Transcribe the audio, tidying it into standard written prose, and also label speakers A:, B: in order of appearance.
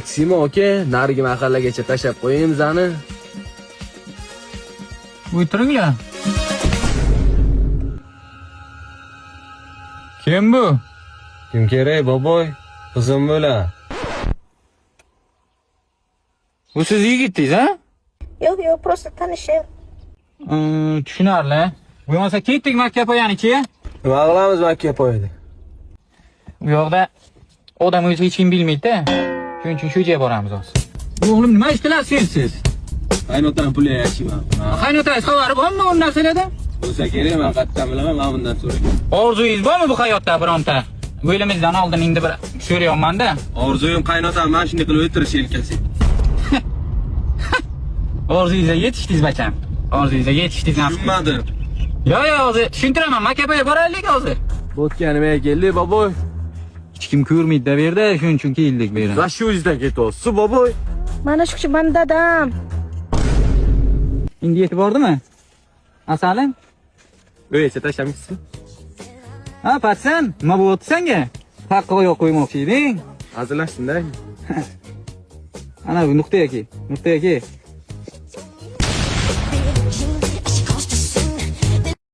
A: Taksimi aka, narigi mahallagacha tashlab qo'yamiz ani.
B: O'tiringlar. Kim bu?
A: Kim kerak, boboy? Qizim bo'la.
B: Bu siz yigitdingiz, ha?
C: Yo'q, просто tanishim.
B: Tushunarli. Bo'lmasa ketdik Makkapoyaniga.
A: Nima qilamiz Makkapoyada?
B: Bu yoqda odam o'zi hech kim bilmaydi-da. Shuning uchun shu joyga boramiz hozir. O'g'lim, nima ish qilasiz siz?
A: Qaynotam pul yashiman.
B: Qaynotangiz xabari bormi bu narsalardan?
A: Bo'lsa kerak, men qattan bilaman, men bundan so'rayman.
B: Orzungiz bormi bu hayotda bironta? O'limizdan oldin endi bir so'rayapman-da.
A: Orzuyim qaynotam, men shunday qilib o'tirish yelkasi.
B: Orzungizga yetishdingiz bacham. Orzungizga yetishdingiz.
A: Tushunmadim.
B: Yo'q, hozir tushuntiraman. Makkapoyga boraylik hozir.
A: Bo'tga nimaga keldik, boboy?
B: Hech kim ko'rmaydi-da bu yerda, shuning uchun keldik bu yerga.
A: Va shu yuzdan ketyapsiz, boboy.
C: Mana shu kishi mani dadam.
B: Endi yetib bordimi? Asalim?
A: O'ycha tashlamışsın.
B: Ha, Patsan, nima bo'lyapti senga? Haqqa oyoq qo'ymoqchi eding.
A: Hazırlaşsın da.
B: Ana bu nuqtaga kel. Nuqtaga kel.